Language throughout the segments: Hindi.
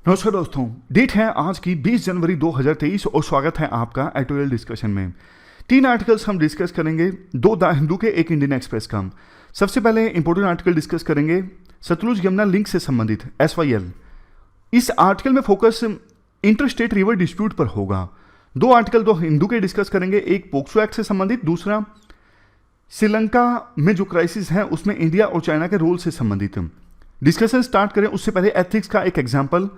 नमस्कार दोस्तों, डेट है आज की 20 जनवरी 2023 और स्वागत है आपका एडिटोरियल डिस्कशन में। 3 आर्टिकल्स हम डिस्कस करेंगे, 2 द हिंदू के, 1 इंडियन एक्सप्रेस का। सबसे पहले इंपॉर्टेंट आर्टिकल डिस्कस करेंगे सतलुज यमुना लिंक से संबंधित SYL। इस आर्टिकल में focus inter state river dispute पर होगा। 2 आर्टिकल तो हिंदू के डिस्कस करेंगे, एक पोक्सो एक्ट से संबंधित, दूसरा श्रीलंका में जो क्राइसिस है उसमें इंडिया और चाइना के रोल से संबंधित। डिस्कशन स्टार्ट करें उससे पहले एथिक्स का एक एग्जाम्पल।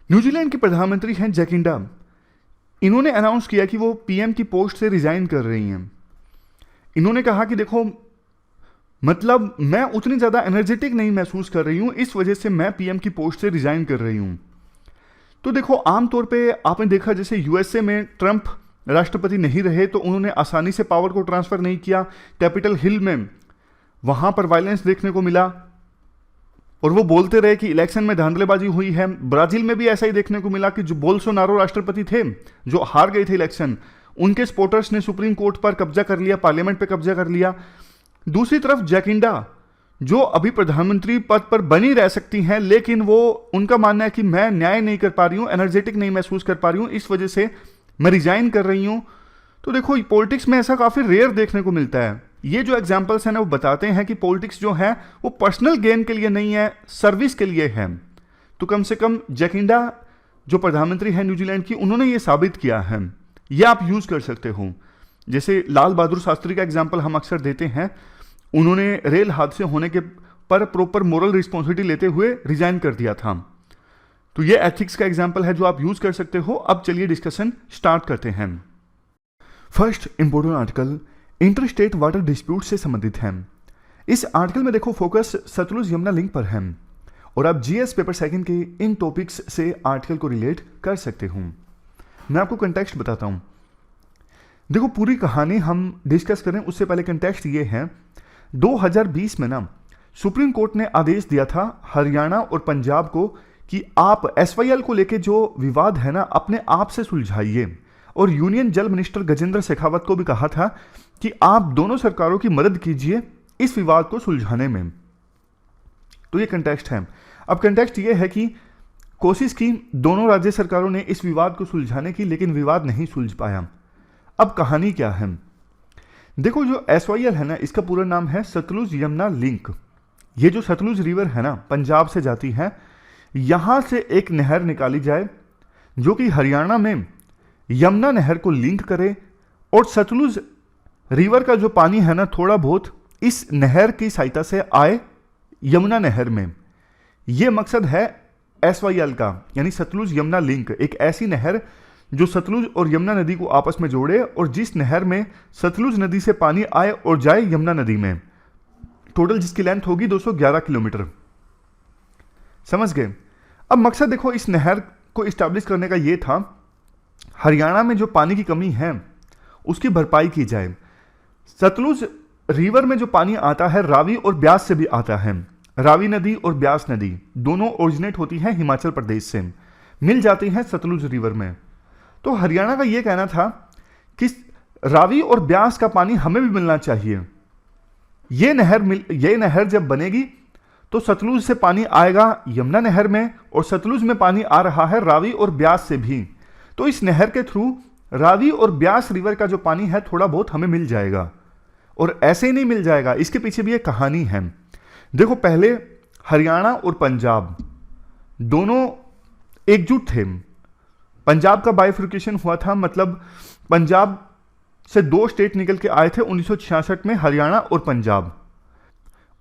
न्यूजीलैंड के प्रधानमंत्री हैं जैकिंडा। इन्होंने अनाउंस किया कि वो PM की पोस्ट से रिजाइन कर रही हैं। इन्होंने कहा कि देखो, मतलब मैं उतनी ज़्यादा एनर्जेटिक नहीं महसूस कर रही हूँ, इस वजह से मैं PM की पोस्ट से रिजाइन कर रही हूँ। तो देखो, आमतौर पे आपने देखा जैसे USA में ट्रंप राष्ट्रपति नहीं रहे तो उन्होंने आसानी से पावर को ट्रांसफ़र नहीं किया। कैपिटल हिल में वहाँ पर वायलेंस देखने को मिला और वो बोलते रहे कि इलेक्शन में धांधलेबाजी हुई है। ब्राजील में भी ऐसा ही देखने को मिला कि जो बोल्सोनारो राष्ट्रपति थे, जो हार गए थे इलेक्शन, उनके सपोर्टर्स ने सुप्रीम कोर्ट पर कब्जा कर लिया, पार्लियामेंट पे कब्जा कर लिया। दूसरी तरफ जैकिंडा, जो अभी प्रधानमंत्री पद पर बनी रह सकती हैं, लेकिन वो उनका मानना है कि मैं न्याय नहीं कर पा रही हूँ, एनर्जेटिक नहीं महसूस कर पा रही हूँ, इस वजह से मैं रिजाइन कर रही हूँ। तो देखो, पॉलिटिक्स में ऐसा काफ़ी रेयर देखने को मिलता है। ये जो एग्जाम्पल्स हैं ना, वो बताते हैं कि पॉलिटिक्स जो है वो पर्सनल गेन के लिए नहीं है, सर्विस के लिए है। तो कम से कम जैकिंडा जो प्रधानमंत्री है न्यूजीलैंड की, उन्होंने ये साबित किया है। ये आप यूज़ कर सकते हो। जैसे लाल बहादुर शास्त्री का एग्जाम्पल हम अक्सर देते हैं। उन्होंने रेल हादसे होने के पर प्रॉपर मोरल रिस्पॉन्सिबिलिटी लेते हुए रिजाइन कर दिया था। तो ये एथिक्स का एग्जाम्पल है जो आप यूज़ कर सकते हो। अब चलिए डिस्कशन स्टार्ट करते हैं। First important article inter state water dispute से संबंधित है। इस आर्टिकल में देखो, फोकस सतलुज यमुना लिंक पर है और आप GS पेपर सेकंड के इन टॉपिक्स से आर्टिकल को रिलेट कर सकते हो। मैं आपको कंटेक्स्ट बताता हूं। देखो, पूरी कहानी हम डिस्कस करें उससे पहले कंटेक्स्ट ये है, 2020 में ना सुप्रीम कोर्ट ने आदेश दिया था हरियाणा और पंजाब को कि आप SYL को लेके जो विवाद है ना, अपने आप से सुलझाइए। और यूनियन जल मिनिस्टर गजेंद्र शेखावत को भी कहा था कि आप दोनों सरकारों की मदद कीजिए इस विवाद को सुलझाने में। तो ये कंटेक्स्ट है। अब कंटेक्स्ट ये है कि कोशिश की दोनों राज्य सरकारों ने इस विवाद को सुलझाने की, लेकिन विवाद नहीं सुलझ पाया। अब कहानी क्या है? देखो, जो SYL है ना, इसका पूरा नाम है सतलुज यमुना लिंक। ये जो सतलुज रिवर है ना, पंजाब से जाती है। यहां से एक नहर निकाली जाए जो कि हरियाणा में यमुना नहर को लिंक करे और सतलुज रिवर का जो पानी है ना, थोड़ा बहुत इस नहर की सहायता से आए यमुना नहर में। यह मकसद है SYL का, यानी सतलुज यमुना लिंक। एक ऐसी नहर जो सतलुज और यमुना नदी को आपस में जोड़े और जिस नहर में सतलुज नदी से पानी आए और जाए यमुना नदी में, टोटल जिसकी लेंथ होगी 211 किलोमीटर। समझ गए? अब मकसद देखो, इस नहर को इस्टेब्लिश करने का यह था, हरियाणा में जो पानी की कमी है उसकी भरपाई की जाए। सतलुज रिवर में जो पानी आता है रावी और ब्यास से भी आता है। रावी नदी और ब्यास नदी दोनों ओरिजिनेट होती हैं हिमाचल प्रदेश से, मिल जाती हैं सतलुज रिवर में। तो हरियाणा का यह कहना था कि रावी और ब्यास का पानी हमें भी मिलना चाहिए। ये नहर जब बनेगी तो सतलुज से पानी आएगा यमुना नहर में और सतलुज में पानी आ रहा है रावी और ब्यास से भी। तो इस नहर के थ्रू रावी और ब्यास रिवर का जो पानी है थोड़ा बहुत हमें मिल जाएगा। और ऐसे ही नहीं मिल जाएगा, इसके पीछे भी एक कहानी है। देखो, पहले हरियाणा और पंजाब दोनों एकजुट थे। पंजाब का बाइफर्केशन हुआ था, मतलब पंजाब से 2 स्टेट निकल के आए थे 1966 में, हरियाणा और पंजाब।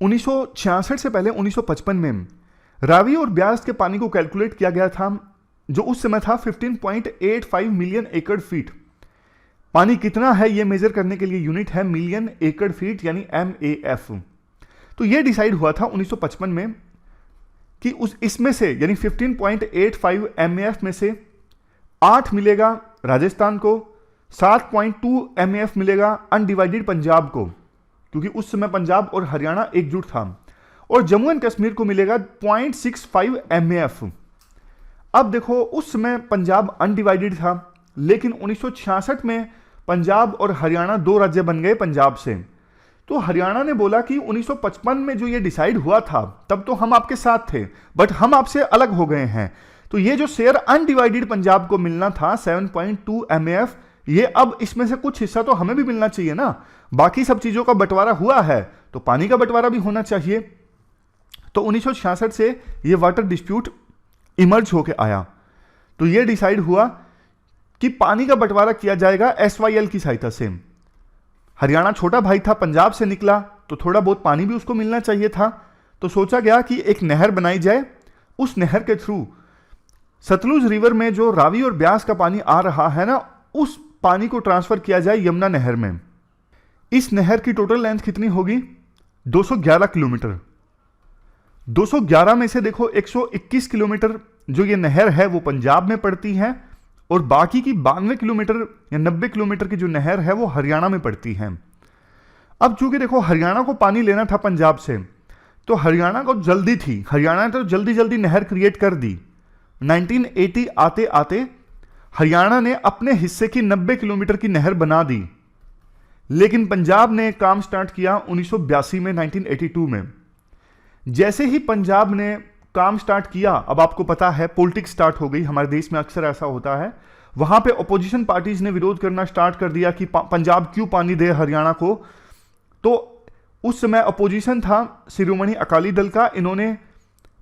1966 से पहले 1955 में रावी और ब्यास के पानी को कैलकुलेट किया गया था, जो उस समय था 15.85 मिलियन एकड़ फीट। पानी कितना है ये मेजर करने के लिए यूनिट है मिलियन एकड़ फीट, यानी MAF। तो ये डिसाइड हुआ था 1955 में कि इसमें से, यानी 15.85 MAF में से 8 मिलेगा राजस्थान को, 7.2 MAF मिलेगा अनडिवाइडेड पंजाब को, क्योंकि उस समय पंजाब और हरियाणा एकजुट था, और जम्मू एंड कश्मीर को मिलेगा 0.65 MAF। अब देखो, उस समय पंजाब अनडिवाइडेड था, लेकिन 1966 में पंजाब और हरियाणा 2 राज्य बन गए पंजाब से। तो हरियाणा ने बोला कि 1955 में जो ये डिसाइड हुआ था तब तो हम आपके साथ थे, बट हम आपसे अलग हो गए हैं। तो ये जो शेयर अनडिवाइडेड पंजाब को मिलना था 7.2 MAF, ये अब इसमें से कुछ हिस्सा तो हमें भी मिलना चाहिए ना। बाकी सब चीजों का बंटवारा हुआ है तो पानी का बंटवारा भी होना चाहिए। तो 1966 से ये वाटर डिस्प्यूट इमर्ज होके आया, तो ये डिसाइड हुआ कि पानी का बंटवारा किया जाएगा SYL की सहायता से। हरियाणा छोटा भाई था, पंजाब से निकला, तो थोड़ा बहुत पानी भी उसको मिलना चाहिए था। तो सोचा गया कि एक नहर बनाई जाए, उस नहर के थ्रू सतलुज रिवर में जो रावी और ब्यास का पानी आ रहा है ना, उस पानी को ट्रांसफर किया जाए यमुना नहर में। इस नहर की टोटल लेंथ कितनी होगी? 211 किलोमीटर। 211 में से देखो 121 किलोमीटर जो ये नहर है वो पंजाब में पड़ती है, और बाकी की 92 किलोमीटर या 90 किलोमीटर की जो नहर है वो हरियाणा में पड़ती है। अब चूंकि देखो हरियाणा को पानी लेना था पंजाब से, तो हरियाणा को जल्दी थी, हरियाणा ने तो जल्दी जल्दी नहर क्रिएट कर दी। 1980 आते आते हरियाणा ने अपने हिस्से की 90 किलोमीटर की नहर बना दी, लेकिन पंजाब ने काम स्टार्ट किया 1982 में, 1982 में। जैसे ही पंजाब ने काम स्टार्ट किया, अब आपको पता है पॉलिटिक्स स्टार्ट हो गई, हमारे देश में अक्सर ऐसा होता है, वहां पे अपोजिशन पार्टीज ने विरोध करना स्टार्ट कर दिया कि पंजाब क्यों पानी दे हरियाणा को। तो उस समय अपोजिशन था शिरोमणि अकाली दल का, इन्होंने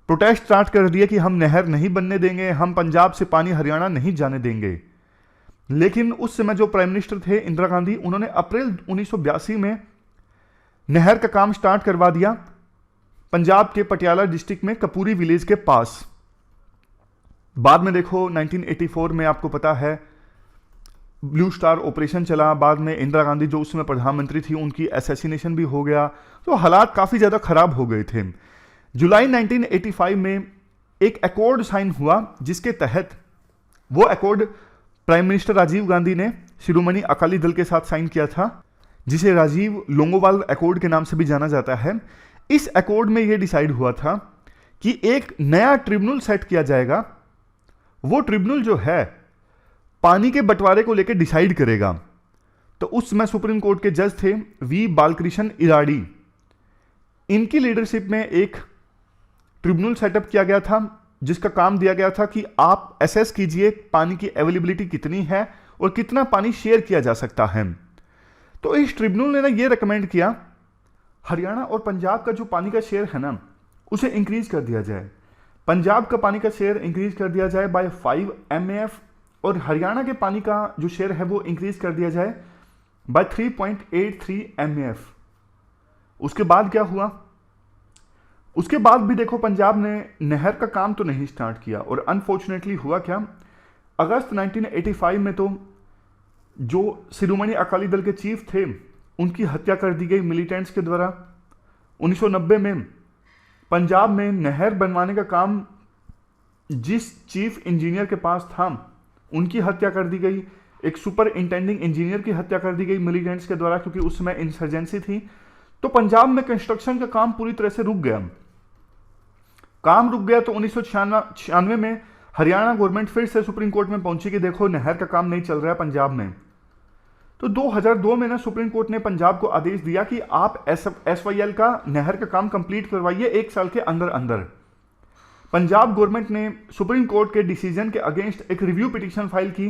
प्रोटेस्ट स्टार्ट कर दिया कि हम नहर नहीं बनने देंगे, हम पंजाब से पानी हरियाणा नहीं जाने देंगे। लेकिन उस समय जो प्राइम मिनिस्टर थे इंदिरा गांधी, उन्होंने अप्रैल 1982 में नहर का काम स्टार्ट करवा दिया पंजाब के पटियाला डिस्ट्रिक्ट में कपूरी विलेज के पास। बाद में देखो 1984 में आपको पता है ब्लू स्टार ऑपरेशन चला, बाद में इंदिरा गांधी जो उस समय प्रधानमंत्री थी उनकी असैसिनेशन भी हो गया, तो हालात काफी ज्यादा खराब हो गए थे। जुलाई 1985 में एक अकॉर्ड साइन हुआ, जिसके तहत वो accord prime minister Rajiv Gandhi ने शिरोमणि अकाली दल के साथ साइन किया था, जिसे राजीव लोंगोवाल अकॉर्ड के नाम से भी जाना जाता है। इस अकॉर्ड में यह डिसाइड हुआ था कि एक नया ट्रिब्यूनल सेट किया जाएगा। वो ट्रिब्यूनल जो है पानी के बंटवारे को लेकर डिसाइड करेगा। तो उस समय सुप्रीम कोर्ट के जज थे वी बालकृष्ण इराडी, इनकी लीडरशिप में एक ट्रिब्यूनल सेटअप किया गया था, जिसका काम दिया गया था कि आप असेस कीजिए पानी की अवेलेबिलिटी कितनी है और कितना पानी शेयर किया जा सकता है। तो इस ट्रिब्यूनल ने ना ये रिकमेंड किया हरियाणा और पंजाब का जो पानी का शेयर है ना, उसे इंक्रीज कर दिया जाए। पंजाब का पानी का शेयर इंक्रीज कर दिया जाए बाय 5 MAF, और हरियाणा के पानी का जो शेयर है वो इंक्रीज कर दिया जाए बाय 3.83 MAF। उसके बाद क्या हुआ? उसके बाद भी देखो पंजाब ने नहर का काम तो नहीं स्टार्ट किया, और अनफॉर्चुनेटली हुआ क्या, अगस्त 1985 में तो जो शिरोमणि अकाली दल के चीफ थे उनकी हत्या कर दी गई मिलिटेंट्स के द्वारा। 1990 में पंजाब में नहर बनवाने का काम जिस चीफ इंजीनियर के पास था उनकी हत्या कर दी गई, एक सुपर इंटेंडिंग इंजीनियर की हत्या कर दी गई मिलिटेंट्स के द्वारा, क्योंकि उस समय इंसर्जेंसी थी। तो पंजाब में कंस्ट्रक्शन का काम पूरी तरह से रुक गया। काम रुक गया तो 1996 में हरियाणा गवर्नमेंट फिर से सुप्रीम कोर्ट में पहुंची कि देखो नहर का काम नहीं चल रहा है पंजाब में। तो 2002 में ना सुप्रीम कोर्ट ने पंजाब को आदेश दिया कि आप SYL का नहर का काम कंप्लीट करवाइए 1 साल के अंदर अंदर। पंजाब गवर्नमेंट ने सुप्रीम कोर्ट के डिसीजन के अगेंस्ट एक रिव्यू पिटीशन फाइल की।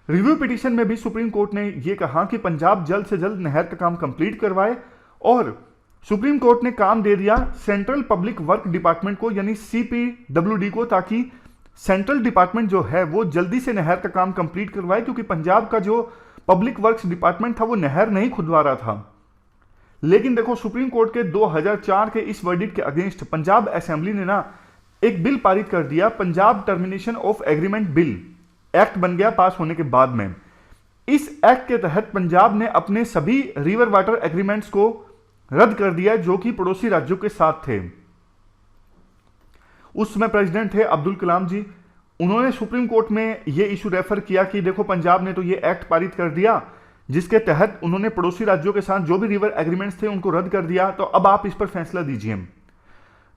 रिव्यू पिटीशन में भी सुप्रीम कोर्ट ने यह कहा कि पंजाब जल्द से जल्द नहर का काम कंप्लीट करवाए, और सुप्रीम कोर्ट ने काम दे दिया सेंट्रल पब्लिक वर्क डिपार्टमेंट को, यानी CPWD को, ताकि सेंट्रल डिपार्टमेंट जो है वो जल्दी से नहर का काम कंप्लीट करवाए, क्योंकि पंजाब का जो पब्लिक वर्क्स डिपार्टमेंट था वो नहर नहीं खुदवा रहा था। लेकिन देखो सुप्रीम कोर्ट के 2004 के इस वर्डिक्ट के अगेंस्ट पंजाब असेंबली ने ना एक बिल पारित कर दिया, Punjab termination of agreement bill act बन गया पास होने के बाद में। इस एक्ट के तहत पंजाब ने अपने सभी रिवर वाटर एग्रीमेंट्स को रद्द कर दिया जो कि पड़ोसी राज्यों के साथ थे। उस समय प्रेसिडेंट थे अब्दुल कलाम जी। उन्होंने सुप्रीम कोर्ट में यह इशू रेफर किया कि देखो पंजाब ने तो ये एक्ट पारित कर दिया जिसके तहत उन्होंने पड़ोसी राज्यों के साथ जो भी रिवर एग्रीमेंट्स थे उनको रद्द कर दिया, तो अब आप इस पर फैसला दीजिए।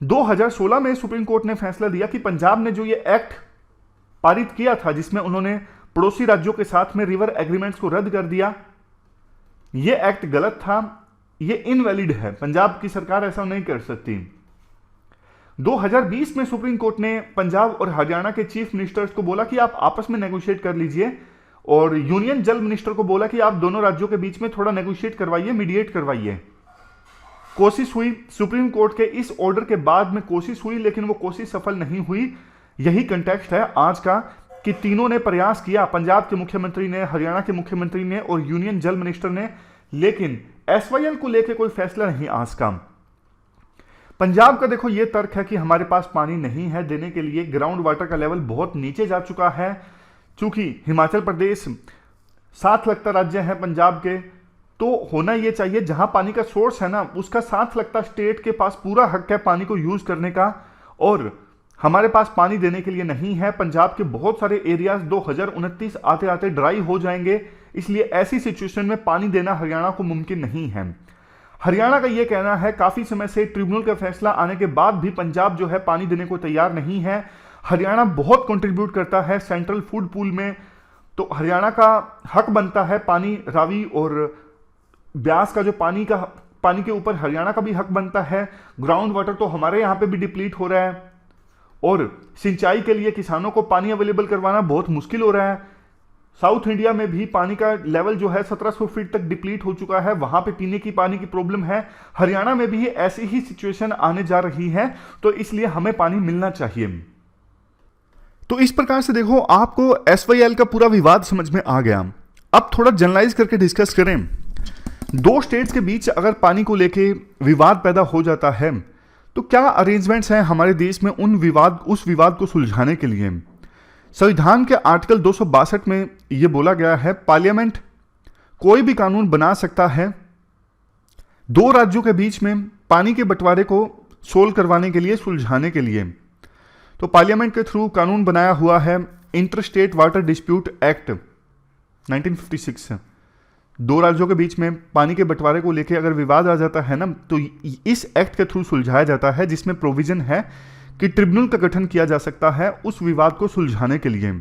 2016 में सुप्रीम कोर्ट ने फैसला दिया कि पंजाब ने जो ये एक्ट पारित किया था जिसमें उन्होंने पड़ोसी राज्यों के साथ में रिवर एग्रीमेंट्स को रद्द कर दिया, यह एक्ट गलत था, यह इनवैलिड है, पंजाब की सरकार ऐसा नहीं कर सकती। 2020 में सुप्रीम कोर्ट ने पंजाब और हरियाणा के चीफ मिनिस्टर्स को बोला कि आप आपस में नेगोशिएट कर लीजिए, और यूनियन जल मिनिस्टर को बोला कि आप दोनों राज्यों के बीच में थोड़ा नेगोशिएट करवाइए, मीडिएट करवाइए। कोशिश हुई, सुप्रीम कोर्ट के इस ऑर्डर के बाद में कोशिश हुई, लेकिन वो कोशिश सफल नहीं हुई। यही कंटेक्स्ट है आज का कि तीनों ने प्रयास किया, पंजाब के मुख्यमंत्री ने, हरियाणा के मुख्यमंत्री ने और यूनियन जल मिनिस्टर ने, लेकिन एसवाईएल को लेकर कोई फैसला नहीं आज का। पंजाब का देखो ये तर्क है कि हमारे पास पानी नहीं है देने के लिए, ग्राउंड वाटर का लेवल बहुत नीचे जा चुका है। चूंकि हिमाचल प्रदेश साथ लगता राज्य है पंजाब के, तो होना ये चाहिए जहां पानी का सोर्स है ना, उसका साथ लगता स्टेट के पास पूरा हक है पानी को यूज करने का, और हमारे पास पानी देने के लिए नहीं है। पंजाब के बहुत सारे एरियाज 2029 आते आते ड्राई हो जाएंगे, इसलिए ऐसी सिचुएशन में पानी देना हरियाणा को मुमकिन नहीं है। हरियाणा का यह कहना है काफी समय से ट्रिब्यूनल का फैसला आने के बाद भी पंजाब जो है पानी देने को तैयार नहीं है। हरियाणा बहुत कंट्रीब्यूट करता है सेंट्रल फूड पूल में, तो हरियाणा का हक बनता है पानी, रावी और ब्यास का जो पानी के ऊपर हरियाणा का भी हक बनता है। ग्राउंड वाटर तो हमारे यहाँ पे भी डिप्लीट हो रहा है, और सिंचाई के लिए किसानों को पानी अवेलेबल करवाना बहुत मुश्किल हो रहा है। साउथ इंडिया में भी पानी का लेवल जो है 1700 फीट तक डिप्लीट हो चुका है, वहां पे पीने की पानी की प्रॉब्लम है। हरियाणा में भी ऐसी ही सिचुएशन आने जा रही है, तो इसलिए हमें पानी मिलना चाहिए। तो इस प्रकार से देखो आपको एसवाईएल का पूरा विवाद समझ में आ गया। अब थोड़ा जनरलाइज करके डिस्कस करें। दो स्टेट्स के बीच अगर पानी को लेके विवाद पैदा हो जाता है तो क्या अरेंजमेंट्स हैं हमारे देश में उस विवाद को सुलझाने के लिए। संविधान के आर्टिकल 262 में यह बोला गया है, पार्लियामेंट कोई भी कानून बना सकता है दो राज्यों के बीच में पानी के बंटवारे को सोल्व करवाने के लिए, सुलझाने के लिए। तो पार्लियामेंट के थ्रू कानून बनाया हुआ है inter state water dispute act 1956। दो राज्यों के बीच में पानी के बंटवारे को लेकर अगर विवाद आ जाता है ना, तो इस एक्ट के थ्रू सुलझाया जाता है, जिसमें प्रोविजन है कि ट्रिब्यूनल का गठन किया जा सकता है उस विवाद को सुलझाने के लिए।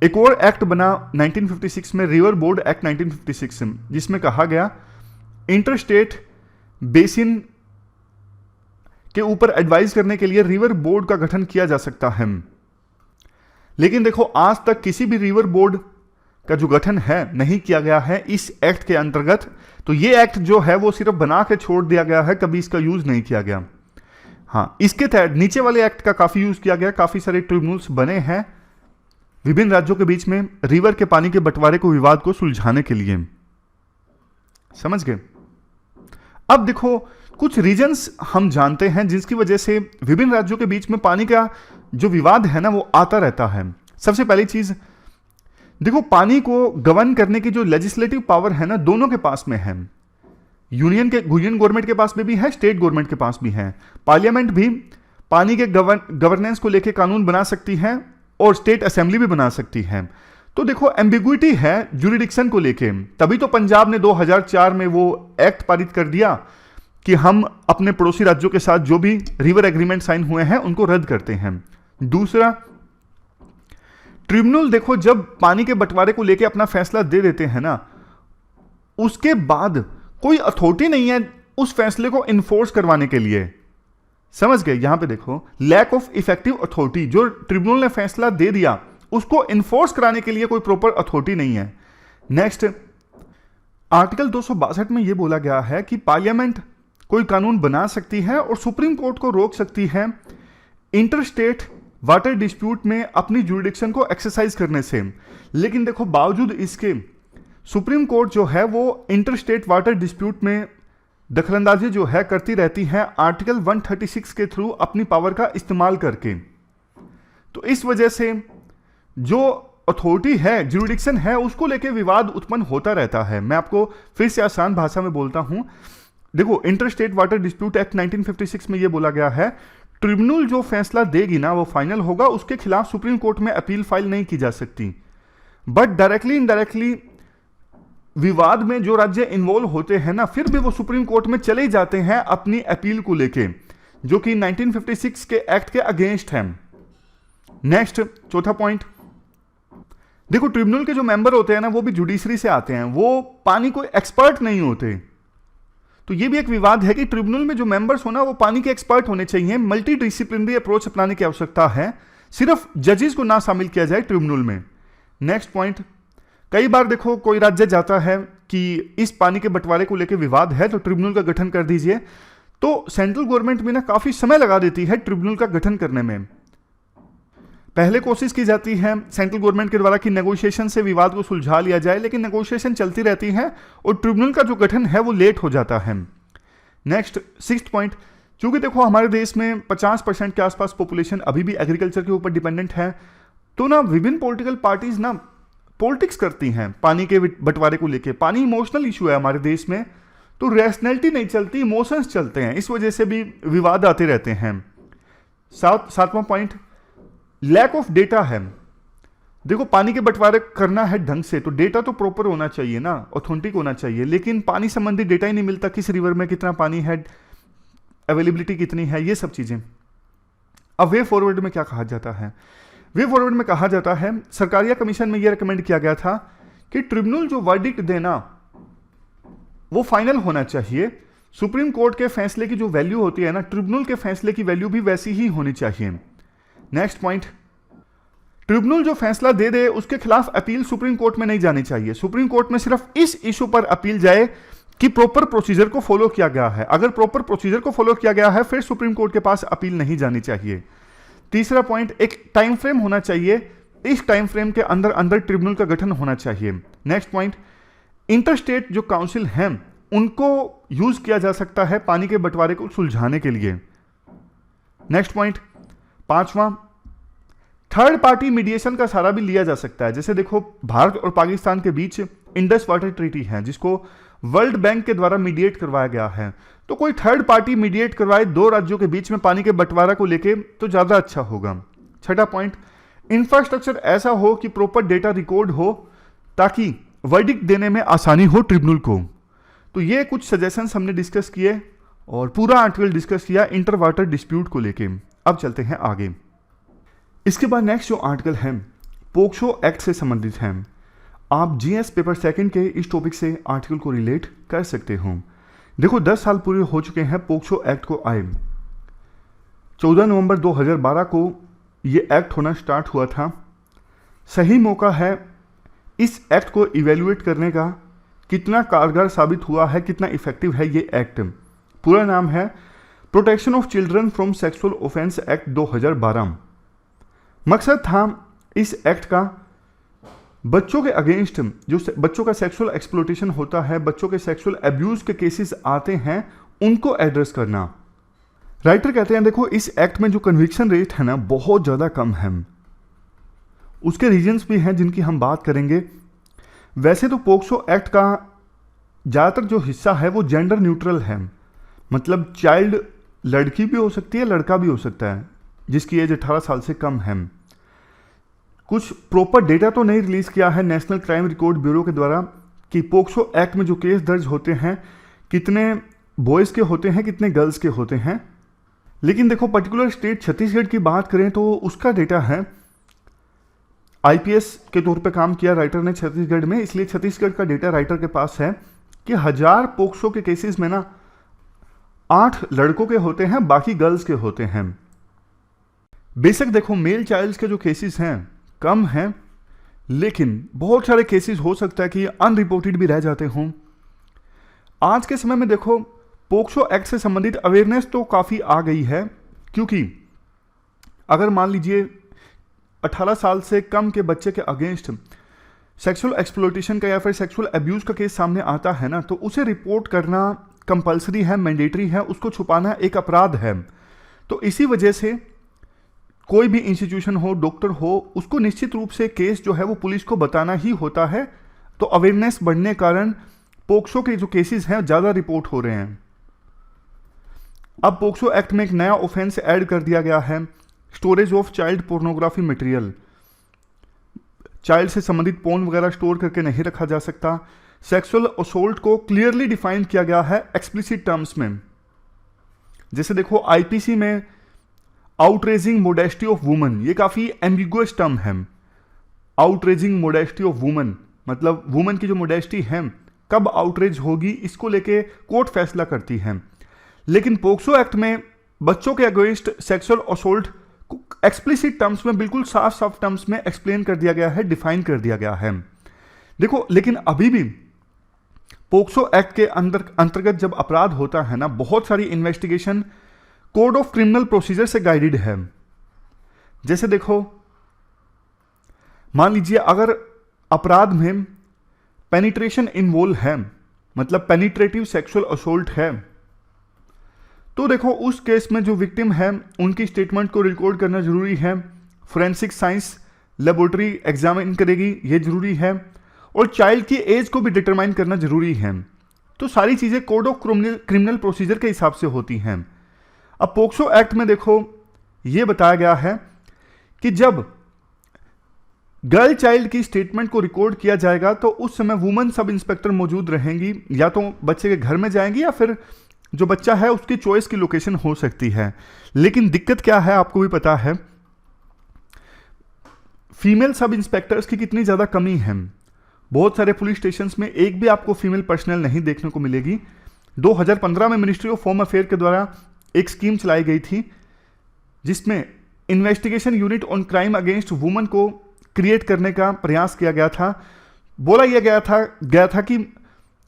एक और एक्ट बना 1956 में, रिवर बोर्ड एक्ट 1956, जिसमें कहा गया इंटर स्टेट बेसिन के ऊपर एडवाइज करने के लिए रिवर बोर्ड का गठन किया जा सकता है। लेकिन देखो आज तक किसी भी रिवर बोर्ड का जो गठन है नहीं किया गया है इस एक्ट के अंतर्गत। तो ये एक्ट जो है वो सिर्फ बना के छोड़ दिया गया है, कभी इसका यूज नहीं किया गया। हाँ, इसके तहत नीचे वाले एक्ट का काफी यूज किया गया, काफी सारे ट्रिब्यूनल्स बने हैं विभिन्न राज्यों के बीच में रिवर के पानी के बंटवारे को, विवाद को सुलझाने के लिए। समझ गए। अब देखो कुछ रीजंस हम जानते हैं जिसकी वजह से विभिन्न राज्यों के बीच में पानी का जो विवाद है ना वो आता रहता है। सबसे पहली चीज देखो, पानी को गवर्न करने की जो लेजिस्लेटिव पावर है ना दोनों के पास में है। यूनियन गवर्नमेंट के पास में भी है, स्टेट गवर्नमेंट के पास भी है। पार्लियामेंट भी पानी के गवर्नेंस को लेकर कानून बना सकती है और स्टेट असेंबली भी बना सकती है। तो देखो एम्बिग्विटी है ज्यूरिडिक्शन को लेके, तभी तो पंजाब ने 2004 में वो एक्ट पारित कर दिया कि हम अपने पड़ोसी राज्यों के साथ जो भी रिवर एग्रीमेंट साइन हुए हैं उनको रद्द करते हैं। दूसरा, ट्रिब्यूनल देखो जब पानी के बंटवारे को लेके अपना फैसला दे देते हैं ना, उसके बाद कोई अथॉरिटी नहीं है उस फैसले को इन्फोर्स करवाने के लिए। समझ गए। यहां पे देखो लैक ऑफ इफेक्टिव अथॉरिटी, जो ट्रिब्यूनल ने फैसला दे दिया उसको इन्फोर्स कराने के लिए कोई प्रॉपर अथॉरिटी नहीं है। नेक्स्ट, आर्टिकल 262 में यह बोला गया है कि पार्लियामेंट कोई कानून बना सकती है और सुप्रीम कोर्ट को रोक सकती है इंटर स्टेट वाटर डिस्प्यूट में अपनी ज्यूरिडिक्शन को एक्सरसाइज करने से। लेकिन देखो बावजूद इसके सुप्रीम कोर्ट जो है वो इंटर स्टेट वाटर डिस्प्यूट में दखलंदाजी जो है करती रहती है आर्टिकल 136 के थ्रू अपनी पावर का इस्तेमाल करके। तो इस वजह से जो अथॉरिटी है, ज्यूरिडिक्शन है, उसको लेके विवाद उत्पन्न होता रहता है। मैं आपको फिर से आसान भाषा में बोलता हूं। देखो inter state water dispute act 1956 में यह बोला गया है ट्रिब्यूनल जो फैसला देगी ना वो फाइनल होगा, उसके खिलाफ सुप्रीम कोर्ट में अपील फाइल नहीं की जा सकती। बट डायरेक्टली इनडायरेक्टली विवाद में जो राज्य इन्वॉल्व होते हैं ना, फिर भी वो सुप्रीम कोर्ट में चले जाते हैं अपनी अपील को लेके, जो कि 1956 के एक्ट के अगेंस्ट है। नेक्स्ट, चौथा पॉइंट, देखो ट्रिब्यूनल के जो मेंबर होते हैं ना वो भी जुडिशरी से आते हैं, वो पानी को एक्सपर्ट नहीं होते। तो ये भी एक विवाद है कि ट्रिब्यूनल में जो मेंबर्स होना वो पानी के एक्सपर्ट होने चाहिए, मल्टी डिसिप्लिनरी अप्रोच अपनाने की आवश्यकता है, सिर्फ जजेस को ना शामिल किया जाए ट्रिब्यूनल में। नेक्स्ट पॉइंट, कई बार देखो कोई राज्य जाता है कि इस पानी के बंटवारे को लेकर विवाद है तो ट्रिब्यूनल का गठन कर दीजिए, तो सेंट्रल गवर्नमेंट भी ना काफी समय लगा देती है ट्रिब्यूनल का गठन करने में। पहले कोशिश की जाती है सेंट्रल गवर्नमेंट के द्वारा कि नेगोशिएशन से विवाद को सुलझा लिया जाए, लेकिन नेगोशिएशन चलती रहती है और ट्रिब्यूनल का जो गठन है वो लेट हो जाता है। नेक्स्ट 6th पॉइंट, चूंकि देखो हमारे देश में 50% के आसपास पॉपुलेशन अभी भी एग्रीकल्चर के ऊपर डिपेंडेंट है, तो ना विभिन्न पॉलिटिकल पार्टीज ना पॉलिटिक्स करती हैं पानी के बंटवारे को लेके। पानी इमोशनल इशू है हमारे देश में, तो रैशनैलिटी नहीं चलती, इमोशंस चलते हैं, इस वजह से भी विवाद आते रहते हैं। 7वां पॉइंट, लैक ऑफ डेटा है। देखो पानी के बंटवारे करना है ढंग से तो डेटा तो प्रॉपर होना चाहिए ना, ऑथेंटिक होना चाहिए, लेकिन पानी संबंधी डेटा ही नहीं मिलता, किस रिवर में कितना पानी है, अवेलेबिलिटी कितनी है, ये सब चीजें। अब वे फॉरवर्ड में क्या कहा जाता है? वे फॉरवर्ड में कहा जाता है, सरकारिया कमीशन में यह रिकमेंड किया गया था कि ट्रिब्यूनल जो वर्डिक्ट देना वो फाइनल होना चाहिए। सुप्रीम कोर्ट के फैसले की जो वैल्यू होती है ना, ट्रिब्यूनल के फैसले की वैल्यू भी वैसी ही होनी चाहिए। नेक्स्ट पॉइंट, ट्रिब्यूनल जो फैसला दे दे उसके खिलाफ अपील सुप्रीम कोर्ट में नहीं जानी चाहिए। सुप्रीम कोर्ट में सिर्फ इस इशू पर अपील जाए कि प्रॉपर प्रोसीजर को फॉलो किया गया है। अगर प्रॉपर प्रोसीजर को फॉलो किया गया है फिर सुप्रीम कोर्ट के पास अपील नहीं जानी चाहिए। तीसरा पॉइंट, एक टाइम फ्रेम होना चाहिए, इस टाइम फ्रेम के अंदर अंदर ट्रिब्यूनल का गठन होना चाहिए। नेक्स्ट पॉइंट, इंटरस्टेट जो काउंसिल हैं उनको यूज किया जा सकता है पानी के बंटवारे को सुलझाने के लिए। नेक्स्ट पॉइंट, 5वां, थर्ड पार्टी मीडिएशन का सहारा भी लिया जा सकता है। जैसे देखो भारत और पाकिस्तान के बीच इंडस वाटर ट्रीटी है जिसको वर्ल्ड बैंक के द्वारा मीडिएट करवाया गया है, तो कोई थर्ड पार्टी मीडिएट करवाए दो राज्यों के बीच में पानी के बंटवारा को लेके तो ज्यादा अच्छा होगा। छठा पॉइंट, इंफ्रास्ट्रक्चर ऐसा हो कि प्रॉपर डेटा रिकॉर्ड हो ताकि वर्डिक्ट देने में आसानी हो ट्रिब्यूनल को। तो ये कुछ सजेशंस हमने डिस्कस किए और पूरा आर्टिकल डिस्कस किया इंटर वाटर डिस्प्यूट को लेके। अब चलते हैं आगे। इसके बाद नेक्स्ट जो आर्टिकल है पोक्सो एक्ट से संबंधित है। आप जीएस पेपर सेकंड के इस टॉपिक से आर्टिकल को रिलेट कर सकते हो। देखो 10 साल पूरे हो चुके हैं पोक्सो एक्ट को आए। 14 नवंबर 2012 को ये एक्ट होना स्टार्ट हुआ था। सही मौका है इस एक्ट को इवेल्युएट करने का, कितना कारगर साबित हुआ है, कितना इफेक्टिव है ये एक्ट। पूरा नाम है protection of children from sexual offence act 2012। मकसद था इस एक्ट का बच्चों के अगेंस्ट जो बच्चों का सेक्सुअल एक्सप्लॉयटेशन होता है, बच्चों के सेक्सुअल अब्यूज के केसेस आते हैं, उनको एड्रेस करना। राइटर कहते हैं देखो इस एक्ट में जो कन्विक्शन रेट है ना बहुत ज़्यादा कम है। उसके रीजंस भी हैं जिनकी हम बात करेंगे। वैसे तो पोक्सो एक्ट का ज़्यादातर जो हिस्सा है वो जेंडर न्यूट्रल है, मतलब चाइल्ड लड़की भी हो सकती है लड़का भी हो सकता है जिसकी एज 18 साल से कम है। कुछ प्रॉपर डेटा तो नहीं रिलीज किया है नेशनल क्राइम रिकॉर्ड ब्यूरो के द्वारा कि पोक्सो एक्ट में जो केस दर्ज होते हैं कितने बॉयज़ के होते हैं कितने गर्ल्स के होते हैं। लेकिन देखो पर्टिकुलर स्टेट छत्तीसगढ़ की बात करें तो उसका डेटा है, आईपीएस के तौर पे काम किया राइटर ने छत्तीसगढ़ में, इसलिए छत्तीसगढ़ का डेटा राइटर के पास है कि 1000 पोक्सो के केसेस में ना 8 लड़कों के होते हैं, बाकी गर्ल्स के होते हैं। बेशक देखो मेल चाइल्ड्स के जो केसेस हैं कम हैं, लेकिन बहुत सारे केसेस हो सकता है कि अनरिपोर्टेड भी रह जाते हों। आज के समय में देखो पोक्सो एक्ट से संबंधित अवेयरनेस तो काफ़ी आ गई है, क्योंकि अगर मान लीजिए 18 साल से कम के बच्चे के अगेंस्ट सेक्सुअल एक्सप्लॉयटेशन का या फिर सेक्सुअल अब्यूज का केस सामने आता है ना, तो उसे रिपोर्ट करना कंपलसरी है, मैंडेटरी है, उसको छुपाना एक अपराध है। तो इसी वजह से कोई भी इंस्टीट्यूशन हो, डॉक्टर हो, उसको निश्चित रूप से केस जो है वो पुलिस को बताना ही होता है। तो अवेयरनेस बढ़ने के कारण पोक्सो के जो केसेस हैं ज़्यादा रिपोर्ट हो रहे हैं। अब पोक्सो एक्ट में एक नया ऑफेंस ऐड कर दिया गया है, storage of child pornography material. Child से संबंधित पोर्न वगैरह स्टोर करके नहीं रखा जा सकता। सेक्सुअल असोल्ट को क्लियरली डिफाइन किया गया है एक्सप्लिसिट टर्म्स में। जैसे देखो आईपीसी में आउटरेजिंग मोडेस्टी ऑफ वुमन, ये काफ़ी एम्बिगुअस टर्म है। आउटरेजिंग मोडेस्टी ऑफ वुमन मतलब वुमन की जो मोडेस्टी है कब आउटरेज होगी, इसको लेके कोर्ट फैसला करती है। लेकिन पोक्सो एक्ट में बच्चों के अगेंस्ट सेक्सुअल असोल्ट को एक्सप्लिसिट टर्म्स में, बिल्कुल साफ साफ टर्म्स में एक्सप्लेन कर दिया गया है, डिफाइन कर दिया गया है। देखो, लेकिन अभी भी पोक्सो एक्ट के अंतर्गत जब अपराध होता है ना, बहुत सारी investigation code of criminal procedure से गाइडेड है। जैसे देखो, मान लीजिए अगर अपराध में पेनिट्रेशन इन्वॉल्व है, मतलब पेनिट्रेटिव सेक्सुअल असोल्ट है, तो देखो उस केस में जो विक्टिम है उनकी स्टेटमेंट को रिकॉर्ड करना जरूरी है। फोरेंसिक साइंस लेबोरेटरी एग्जामिन करेगी, ये जरूरी है। और चाइल्ड की एज को भी डिटरमाइन करना जरूरी है। तो सारी चीजें कोड ऑफ क्रिमिनल प्रोसीजर के हिसाब से होती हैं। अब पोक्सो एक्ट में देखो ये बताया गया है कि जब गर्ल चाइल्ड की स्टेटमेंट को रिकॉर्ड किया जाएगा तो उस समय वुमन सब इंस्पेक्टर मौजूद रहेंगी, या तो बच्चे के घर में जाएंगी या फिर जो बच्चा है उसकी चॉइस की लोकेशन हो सकती है। लेकिन दिक्कत क्या है, आपको भी पता है फीमेल सब इंस्पेक्टर्स की कितनी ज्यादा कमी है। बहुत सारे पुलिस स्टेशंस में एक भी आपको फीमेल पर्सनल नहीं देखने को मिलेगी। 2015 में मिनिस्ट्री ऑफ होम अफेयर के द्वारा एक स्कीम चलाई गई थी जिसमें investigation unit on crime against woman को क्रिएट करने का प्रयास किया गया था। बोला यह गया था कि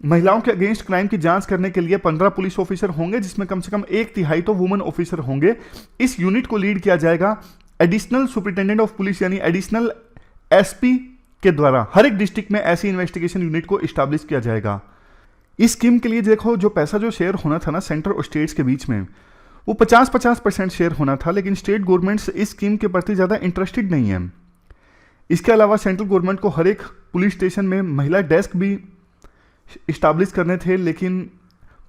महिलाओं के अगेंस्ट क्राइम की जांच करने के लिए 15 पुलिस ऑफिसर होंगे, जिसमें कम से कम 1/3 तो वुमन ऑफिसर होंगे। इस यूनिट को लीड किया जाएगा एडिशनल सुपरिटेंडेंट ऑफ पुलिस यानी एडिशनल एसपी के द्वारा। हर एक डिस्ट्रिक्ट में ऐसी इन्वेस्टिगेशन यूनिट को इस्टेब्लिश किया जाएगा। इस स्कीम के लिए देखो जो पैसा जो शेयर होना था ना सेंटर और स्टेट्स के बीच में, वो 50-50% शेयर होना था। लेकिन स्टेट गवर्नमेंट्स इस स्कीम के प्रति ज़्यादा इंटरेस्टेड नहीं है। इसके अलावा सेंट्रल गवर्नमेंट को हर एक पुलिस स्टेशन में महिला डेस्क भी इस्टेब्लिश करने थे, लेकिन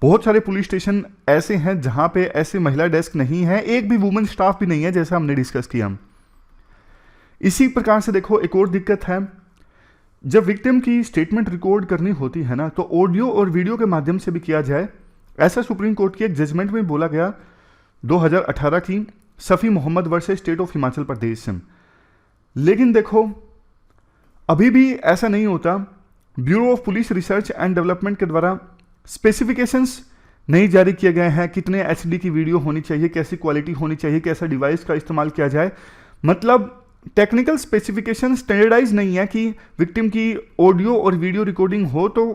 बहुत सारे पुलिस स्टेशन ऐसे हैं जहां पे ऐसे महिला डेस्क नहीं है, एक भी वुमेन स्टाफ भी नहीं है, जैसा हमने डिस्कस किया। इसी प्रकार से देखो एक और दिक्कत है, जब विक्टिम की स्टेटमेंट रिकॉर्ड करनी होती है ना, तो ऑडियो और वीडियो के माध्यम से भी किया जाए। ऐसा सुप्रीम कोर्ट की एक जजमेंट में बोला गया 2018 की Safi Mohammed versus state of Himachal Pradesh से। लेकिन देखो अभी भी ऐसा नहीं होता। Bureau of police research and development के द्वारा स्पेसिफिकेशंस नहीं जारी किए गए हैं, कितने एचडी की वीडियो होनी चाहिए, कैसी क्वालिटी होनी चाहिए, कैसा डिवाइस का इस्तेमाल किया जाए। मतलब टेक्निकल स्पेसिफिकेशन स्टैंडर्डाइज नहीं है कि विक्टिम की ऑडियो और वीडियो रिकॉर्डिंग हो तो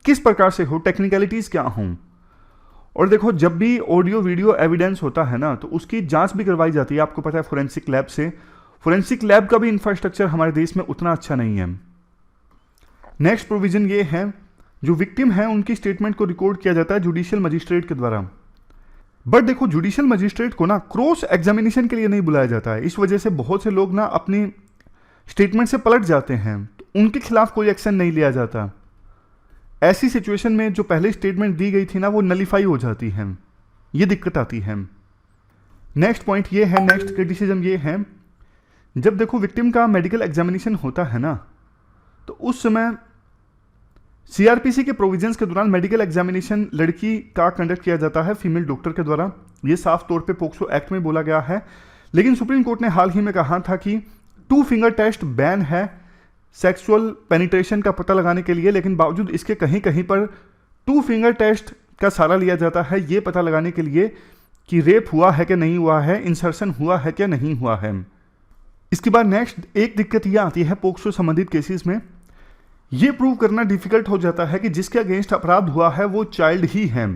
किस प्रकार से हो, टेक्निकलिटीज क्या हों। और देखो जब भी ऑडियो वीडियो एविडेंस होता है ना, तो उसकी जांच भी करवाई जाती है, आपको पता है, फोरेंसिक लैब से। फोरेंसिक लैब का भी इंफ्रास्ट्रक्चर हमारे देश में उतना अच्छा नहीं है। नेक्स्ट प्रोविजन ये है, जो विक्टिम है उनकी स्टेटमेंट को रिकॉर्ड किया जाता है जुडिशियल मजिस्ट्रेट के द्वारा। बट देखो जुडिशियल मजिस्ट्रेट को ना क्रॉस एग्जामिनेशन के लिए नहीं बुलाया जाता है। इस वजह से बहुत से लोग ना अपनी स्टेटमेंट से पलट जाते हैं, तो उनके खिलाफ कोई एक्शन नहीं लिया जाता। ऐसी सिचुएशन में जो पहले स्टेटमेंट दी गई थी ना, वो नलीफाई हो जाती है, ये दिक्कत आती है। नेक्स्ट पॉइंट ये है, नेक्स्ट क्रिटिसिज्म ये है, जब देखो विक्टिम का मेडिकल एग्जामिनेशन होता है ना, तो उस समय सीआरपीसी के प्रोविजंस के दौरान मेडिकल एग्जामिनेशन लड़की का कंडक्ट किया जाता है फीमेल डॉक्टर के द्वारा। ये साफ तौर पे पोक्सो एक्ट में बोला गया है। लेकिन सुप्रीम कोर्ट ने हाल ही में कहा था कि 2 फिंगर टेस्ट बैन है सेक्सुअल पेनिट्रेशन का पता लगाने के लिए, लेकिन बावजूद इसके कहीं कहीं पर 2 फिंगर टेस्ट का सहारा लिया जाता है ये पता लगाने के लिए कि रेप हुआ है कि नहीं हुआ है, इंसर्शन हुआ है क्या नहीं हुआ है। इसके बाद नेक्स्ट एक दिक्कत यह आती है पोक्सो संबंधित केसेस में, यह प्रूव करना डिफिकल्ट हो जाता है कि जिसके अगेंस्ट अपराध हुआ है वो चाइल्ड ही है।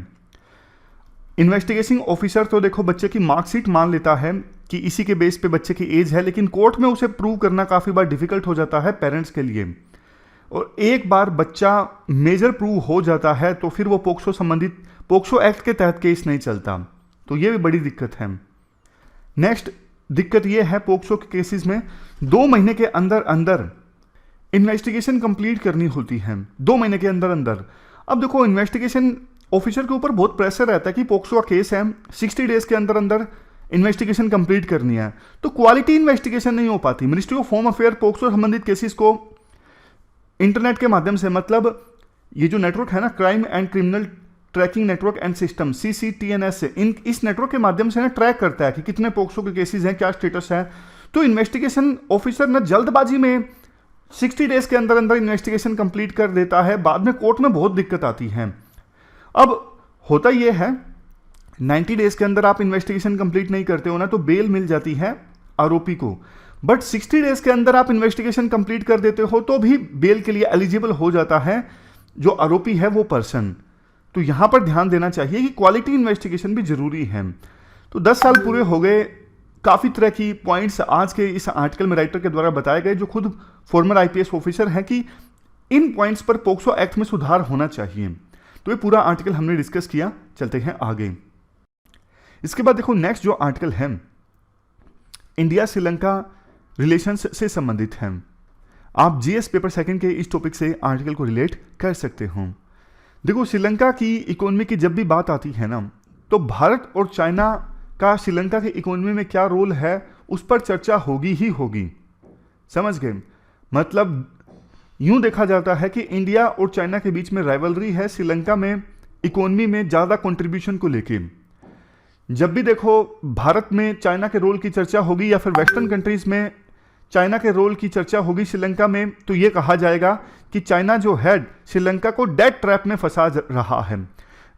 इन्वेस्टिगेटिंग ऑफिसर तो देखो बच्चे की मार्कशीट मान लेता है कि इसी के बेस पे बच्चे की एज है, लेकिन कोर्ट में उसे प्रूव करना काफ़ी बार डिफिकल्ट हो जाता है पेरेंट्स के लिए। और एक बार बच्चा मेजर प्रूव हो जाता है तो फिर वो पोक्सो एक्ट के तहत केस नहीं चलता, तो ये भी बड़ी दिक्कत है। नेक्स्ट दिक्कत ये है, पोक्सो के केसेस में 2 महीने के अंदर अंदर इन्वेस्टिगेशन कंप्लीट करनी होती है, 2 महीने के अंदर अंदर। अब देखो इन्वेस्टिगेशन ऑफिसर के ऊपर बहुत प्रेशर रहता है कि पोक्सो का केस है, 60 डेज के अंदर अंदर इन्वेस्टिगेशन कंप्लीट करनी है, तो क्वालिटी इन्वेस्टिगेशन नहीं हो पाती। Ministry of home affair POCSO संबंधित केसेस को इंटरनेट के माध्यम से, मतलब ये जो नेटवर्क है ना, crime and criminal tracking network and system CCTNS से, इस नेटवर्क के माध्यम से ना ट्रैक करता है कि कितने पोक्सो के केसेस हैं, क्या स्टेटस है। तो इन्वेस्टिगेशन ऑफिसर ना जल्दबाजी में 60 डेज के अंदर अंदर इन्वेस्टिगेशन कंप्लीट कर देता है, बाद में कोर्ट में बहुत दिक्कत आती है। अब होता यह है 90 डेज के अंदर आप इन्वेस्टिगेशन कंप्लीट नहीं करते हो ना तो बेल मिल जाती है आरोपी को, बट 60 डेज के अंदर आप इन्वेस्टिगेशन कंप्लीट कर देते हो तो भी बेल के लिए एलिजिबल हो जाता है जो आरोपी है वो पर्सन। तो यहां पर ध्यान देना चाहिए कि क्वालिटी इन्वेस्टिगेशन भी जरूरी है। तो 10 साल पूरे हो गए, काफी तरह की पॉइंट्स आज के इस आर्टिकल में राइटर के द्वारा बताए गए, जो खुद फॉर्मर आईपीएस ऑफिसर हैं, कि इन पॉइंट्स पर पोक्सो एक्ट में सुधार होना चाहिए। तो ये पूरा आर्टिकल हमने डिस्कस किया, चलते हैं आगे। इसके बाद देखो नेक्स्ट जो आर्टिकल है इंडिया श्रीलंका रिलेशंस से संबंधित है। आप जीएस पेपर सेकंड के इस टॉपिक से आर्टिकल को रिलेट कर सकते हो। देखो श्रीलंका की इकोनॉमी की जब भी बात आती है ना तो भारत और चाइना का श्रीलंका की इकोनॉमी में क्या रोल है उस पर चर्चा होगी ही होगी, समझ गए। मतलब यूं देखा जाता है कि इंडिया और चाइना के बीच में राइवलरी है श्रीलंका में इकोनॉमी में ज़्यादा कंट्रीब्यूशन को लेके। जब भी देखो भारत में चाइना के रोल की चर्चा होगी या फिर वेस्टर्न कंट्रीज में चाइना के रोल की चर्चा होगी श्रीलंका में, तो ये कहा जाएगा कि चाइना जो है श्रीलंका को डेट ट्रैप में फंसा रहा है।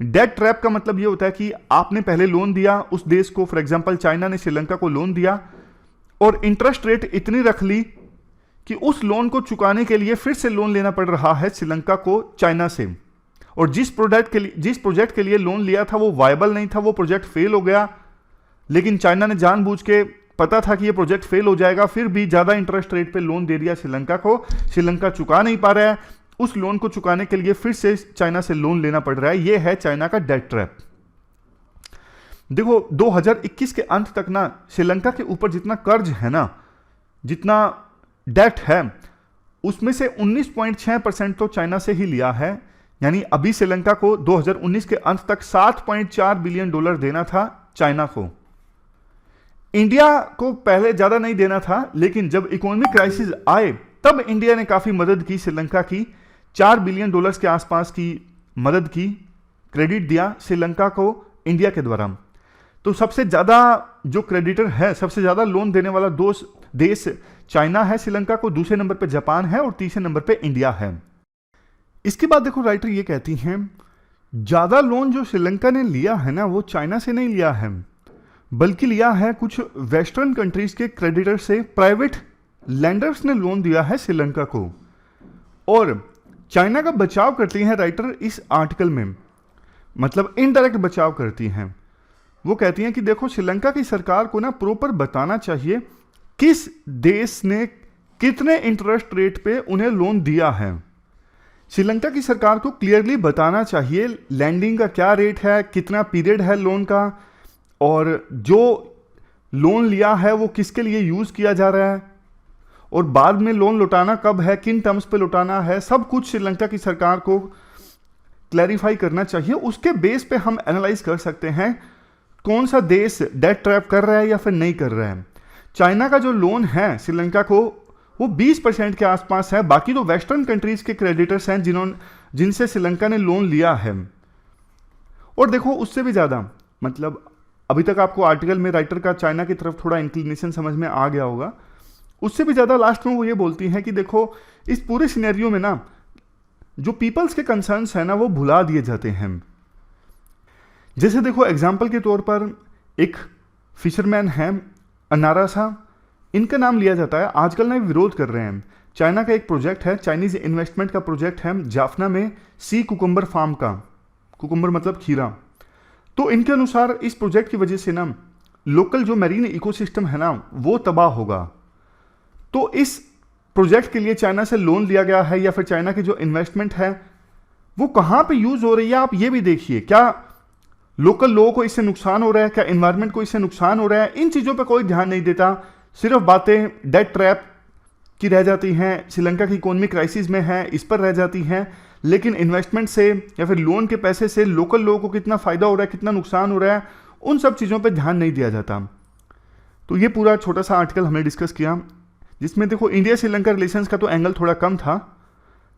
डेट ट्रैप का मतलब ये होता है कि आपने पहले लोन दिया उस देश को, फॉर एग्जांपल चाइना ने श्रीलंका को लोन दिया और इंटरेस्ट रेट इतनी रख ली कि उस लोन को चुकाने के लिए फिर से लोन लेना पड़ रहा है श्रीलंका को चाइना से। और जिस प्रोजेक्ट के लिए लोन लिया था वो वायबल नहीं था, वो प्रोजेक्ट फेल हो गया, लेकिन चाइना ने जानबूझ के, पता था कि ये प्रोजेक्ट फेल हो जाएगा, फिर भी ज़्यादा इंटरेस्ट रेट पे लोन दे दिया श्रीलंका को। श्रीलंका चुका नहीं पा रहा है, उस लोन को चुकाने के लिए फिर से चाइना से लोन लेना पड़ रहा है। ये है चाइना का डेट ट्रैप। देखो 2021 के अंत तक ना श्रीलंका के ऊपर जितना कर्ज है ना, जितना डेट है, उसमें से 19.6% तो चाइना से ही लिया है। यानी अभी श्रीलंका को 2019 के अंत तक $7.4 बिलियन देना था चाइना को। इंडिया को पहले ज्यादा नहीं देना था, लेकिन जब इकोनॉमिक क्राइसिस आए तब इंडिया ने काफी मदद की श्रीलंका की, $4 बिलियन के आसपास की मदद की, क्रेडिट दिया श्रीलंका को इंडिया के द्वारा। तो सबसे ज्यादा जो क्रेडिटर है, सबसे ज्यादा लोन देने वाला देश चाइना है श्रीलंका को, दूसरे नंबर पे जापान है और तीसरे नंबर पे इंडिया है। इसके बाद देखो राइटर ये कहती हैं ज्यादा लोन जो श्रीलंका ने लिया है ना वो चाइना से नहीं लिया है, बल्कि लिया है कुछ वेस्टर्न कंट्रीज के क्रेडिटर से। प्राइवेट लैंडर्स ने लोन दिया है श्रीलंका को। और चाइना का बचाव करती हैं राइटर इस आर्टिकल में, मतलब इनडायरेक्ट बचाव करती हैं। वो कहती हैं कि देखो श्रीलंका की सरकार को ना प्रॉपर बताना चाहिए किस देश ने कितने इंटरेस्ट रेट पे उन्हें लोन दिया है। श्रीलंका की सरकार को क्लियरली बताना चाहिए लैंडिंग का क्या रेट है, कितना पीरियड है लोन का, और जो लोन लिया है वो किसके लिए यूज किया जा रहा है, और बाद में लोन लौटाना कब है, किन टर्म्स पे लौटाना है, सब कुछ श्रीलंका की सरकार को क्लैरिफाई करना चाहिए। उसके बेस पे हम एनालाइज कर सकते हैं कौन सा देश डेट ट्रैप कर रहा है या फिर नहीं कर रहा है। चाइना का जो लोन है श्रीलंका को वो 20% के आसपास है, बाकी तो वेस्टर्न कंट्रीज के क्रेडिटर्स हैं जिनसे श्रीलंका ने लोन लिया है। और देखो उससे भी ज़्यादा, मतलब अभी तक आपको आर्टिकल में राइटर का चाइना की तरफ थोड़ा इंक्लिनेशन समझ में आ गया होगा, उससे भी ज़्यादा लास्ट में वो ये बोलती हैं कि देखो इस पूरे सिनेरियो में ना जो पीपल्स के कंसर्न्स हैं ना वो भुला दिए जाते हैं। जैसे देखो एग्जाम्पल के तौर पर एक फिशरमैन है अनारासा, इनका नाम लिया जाता है, आजकल ना विरोध कर रहे हैं। चाइना का एक प्रोजेक्ट है, चाइनीज इन्वेस्टमेंट का प्रोजेक्ट है जाफना में सी कुकुम्बर फार्म का, कुकुम्बर मतलब खीरा। तो इनके अनुसार इस प्रोजेक्ट की वजह से ना लोकल जो मैरीन इकोसिस्टम है ना वो तबाह होगा। तो इस प्रोजेक्ट के लिए चाइना से लोन लिया गया है या फिर चाइना की जो इन्वेस्टमेंट है वो कहाँ पे यूज हो रही है, आप ये भी देखिए। क्या लोकल लोगों को इससे नुकसान हो रहा है, क्या एनवायरनमेंट को इससे नुकसान हो रहा है, इन चीज़ों पे कोई ध्यान नहीं देता। सिर्फ बातें डेट ट्रैप की रह जाती हैं, श्रीलंका की इकोनॉमिक क्राइसिस में है इस पर रह जाती हैं, लेकिन इन्वेस्टमेंट से या फिर लोन के पैसे से लोकल लोगों को कितना फ़ायदा हो रहा है, कितना नुकसान हो रहा है, उन सब चीज़ों पर ध्यान नहीं दिया जाता। तो ये पूरा छोटा सा आर्टिकल हमने डिस्कस किया, जिसमें देखो इंडिया श्रीलंका रिलेशंस का तो एंगल थोड़ा कम था,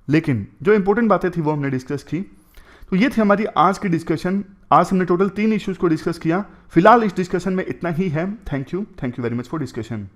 लेकिन जो इंपॉर्टेंट बातें थी वो हमने डिस्कस की। तो ये थी हमारी आज की डिस्कशन। आज हमने टोटल 3 इश्यूज़ को डिस्कस किया। फिलहाल इस डिस्कशन में इतना ही है। Thank you very much for discussion.